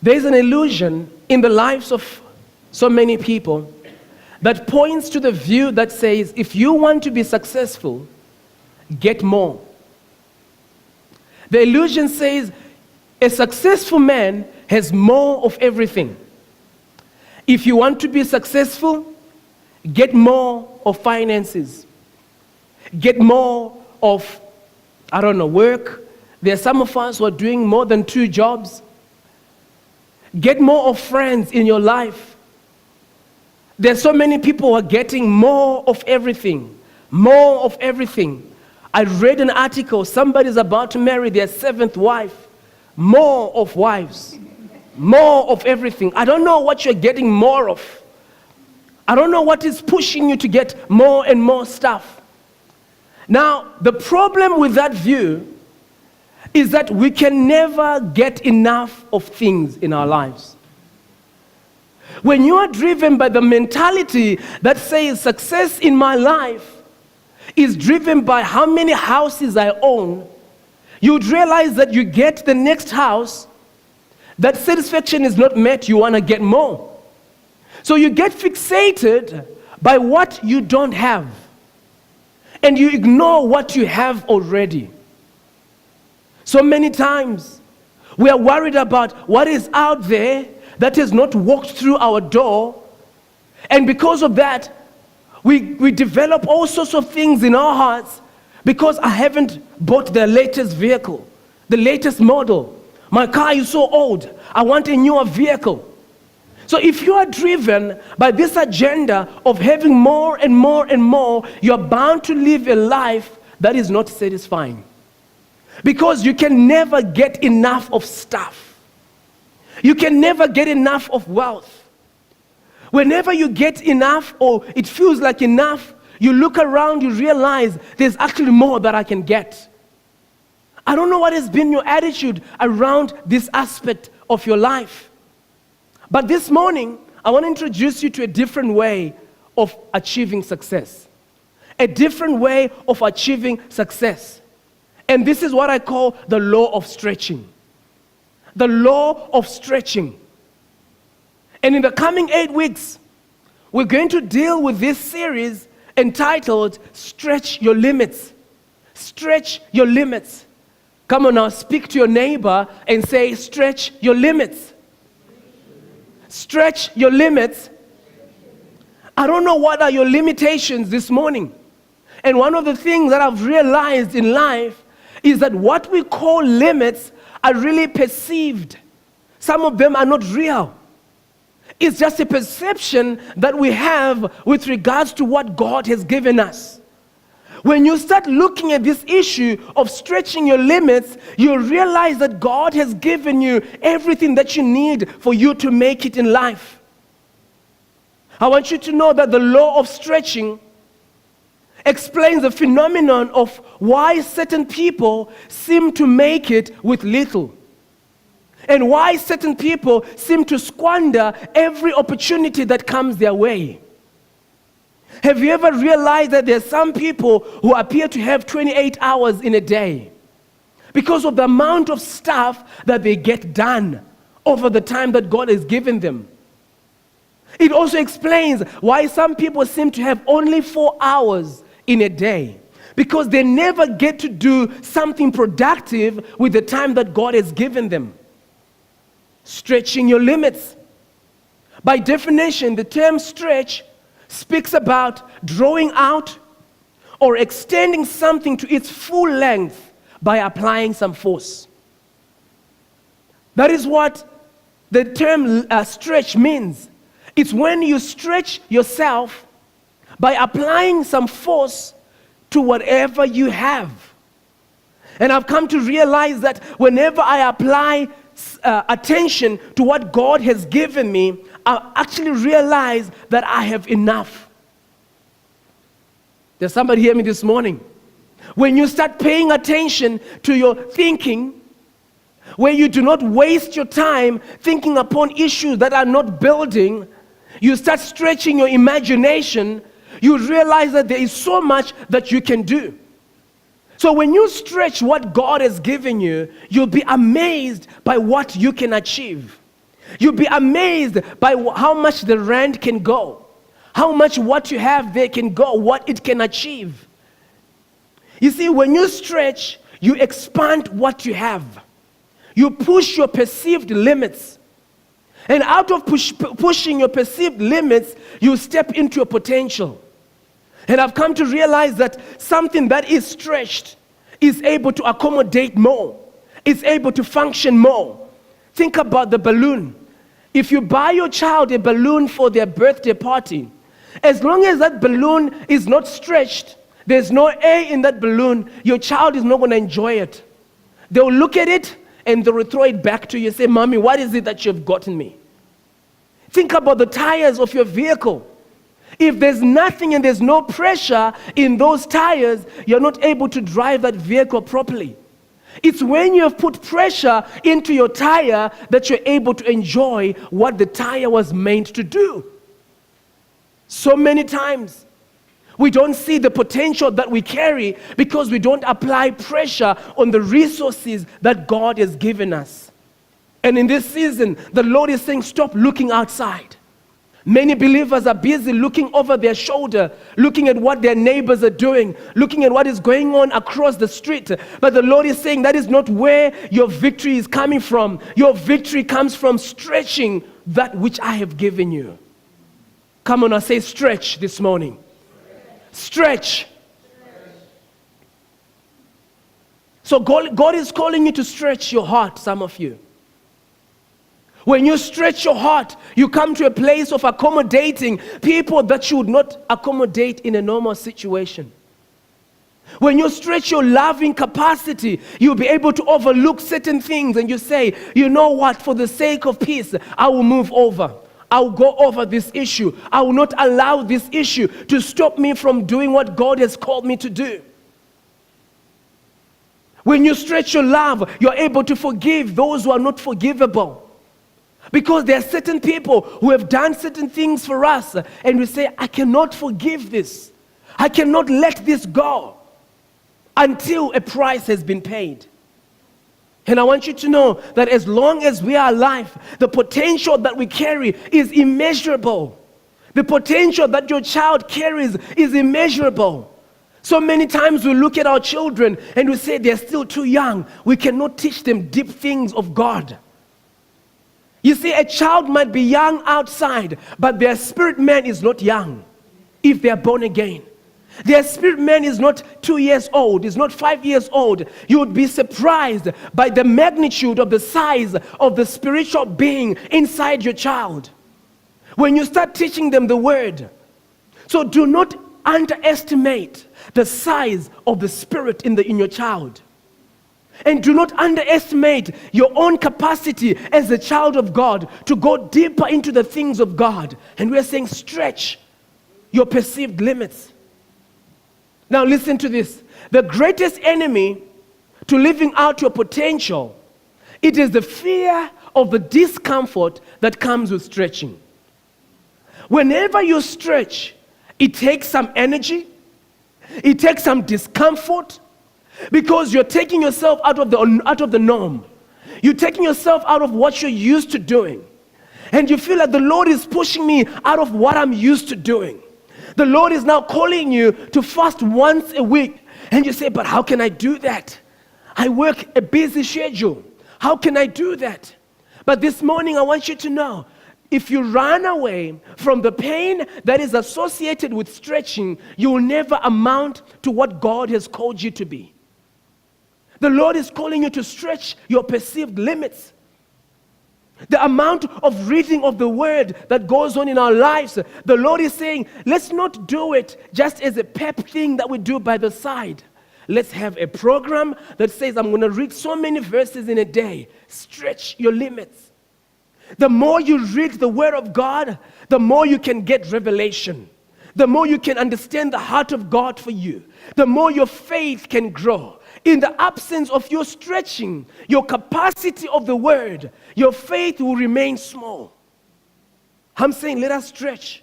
There's an illusion in the lives of so many people that points to the view that says, if you want to be successful, get more. The illusion says a successful man has more of everything. If you want to be successful, get more of finances. Get more of, work. There are some of us who are doing more than 2 jobs. Get more of friends in your life. There are so many people who are getting more of everything. More of everything. I read an article, somebody's about to marry their 7th wife. More of wives. More of everything. I don't know what you're getting more of. I don't know what is pushing you to get more and more stuff. Now, the problem with that view is that we can never get enough of things in our lives. When you are driven by the mentality that says success in my life is driven by how many houses I own, you'd realize that you get the next house, that satisfaction is not met, you want to get more. So you get fixated by what you don't have, and you ignore what you have already. So many times, we are worried about what is out there that has not walked through our door, and because of that, we develop all sorts of things in our hearts because I haven't bought the latest vehicle, the latest model. My car is so old, I want a newer vehicle. So if you are driven by this agenda of having more and more and more, you're bound to live a life that is not satisfying. Because you can never get enough of stuff. You can never get enough of wealth. Whenever you get enough, or it feels like enough, you look around, you realize there's actually more that I can get. I don't know what has been your attitude around this aspect of your life. But this morning, I want to introduce you to a different way of achieving success. A different way of achieving success. And this is what I call the law of stretching. The law of stretching. And in the coming 8 weeks, we're going to deal with this series entitled Stretch Your Limits. Stretch your limits. Come on now, speak to your neighbor and say, stretch your limits. Stretch your limits. I don't know what are your limitations this morning. And one of the things that I've realized in life is that what we call limits are really perceived. Some of them are not real. It's just a perception that we have with regards to what God has given us. When you start looking at this issue of stretching your limits, you realize that God has given you everything that you need for you to make it in life. I want you to know that the law of stretching explains the phenomenon of why certain people seem to make it with little, and why certain people seem to squander every opportunity that comes their way. Have you ever realized that there are some people who appear to have 28 hours in a day because of the amount of stuff that they get done over the time that God has given them? It also explains why some people seem to have only 4 hours in a day, because they never get to do something productive with the time that God has given them. Stretching your limits. By definition, the term stretch speaks about drawing out or extending something to its full length by applying some force. That is what the term stretch means. It's when you stretch yourself by applying some force to whatever you have. And I've come to realize that whenever I apply attention to what God has given me, I actually realize that I have enough. Does somebody hear me this morning? When you start paying attention to your thinking, where you do not waste your time thinking upon issues that are not building, you start stretching your imagination, you realize that there is so much that you can do. So when you stretch what God has given you, you'll be amazed by what you can achieve. You'll be amazed by how much the rand can go, how much what you have there can go, what it can achieve. You see, when you stretch, you expand what you have. You push your perceived limits. And out of pushing your perceived limits, you step into your potential. And I've come to realize that something that is stretched is able to accommodate more, is able to function more. Think about the balloon. If you buy your child a balloon for their birthday party, as long as that balloon is not stretched, there's no air in that balloon, your child is not going to enjoy it. They'll look at it and they'll throw it back to you and say, "Mommy, what is it that you've gotten me?" Think about the tires of your vehicle. If there's nothing and there's no pressure in those tires, you're not able to drive that vehicle properly. It's when you have put pressure into your tire that you're able to enjoy what the tire was meant to do. So many times, we don't see the potential that we carry because we don't apply pressure on the resources that God has given us. And in this season, the Lord is saying, stop looking outside. Many believers are busy looking over their shoulder, looking at what their neighbors are doing, looking at what is going on across the street. But the Lord is saying that is not where your victory is coming from. Your victory comes from stretching that which I have given you. Come on, I say stretch this morning. Stretch. So God is calling you to stretch your heart, some of you. When you stretch your heart, you come to a place of accommodating people that you would not accommodate in a normal situation. When you stretch your loving capacity, you'll be able to overlook certain things and you say, "You know what, for the sake of peace, I will move over. I will go over this issue. I will not allow this issue to stop me from doing what God has called me to do." When you stretch your love, you're able to forgive those who are not forgivable. Because there are certain people who have done certain things for us, and we say, "I cannot forgive this. I cannot let this go until a price has been paid." And I want you to know that as long as we are alive, the potential that we carry is immeasurable. The potential that your child carries is immeasurable. So many times we look at our children and we say they're still too young. We cannot teach them deep things of God. You see, a child might be young outside, but their spirit man is not young if they are born again. Their spirit man is not 2 years old, is not 5 years old. You would be surprised by the magnitude of the size of the spiritual being inside your child when you start teaching them the word. So do not underestimate the size of the spirit in your child. And do not underestimate your own capacity as a child of God to go deeper into the things of God. And we're saying stretch your perceived limits. Now listen to this. The greatest enemy to living out your potential, it is the fear of the discomfort that comes with stretching. Whenever you stretch, it takes some energy, it takes some discomfort, because you're taking yourself out of the norm. You're taking yourself out of what you're used to doing. And you feel like the Lord is pushing me out of what I'm used to doing. The Lord is now calling you to fast once a week. And you say, "But how can I do that? I work a busy schedule. How can I do that?" But this morning I want you to know, if you run away from the pain that is associated with stretching, you will never amount to what God has called you to be. The Lord is calling you to stretch your perceived limits. The amount of reading of the word that goes on in our lives, the Lord is saying, let's not do it just as a pep thing that we do by the side. Let's have a program that says, I'm going to read so many verses in a day. Stretch your limits. The more you read the word of God, the more you can get revelation. The more you can understand the heart of God for you. The more your faith can grow. In the absence of your stretching, your capacity of the word, your faith will remain small. I'm saying let us stretch.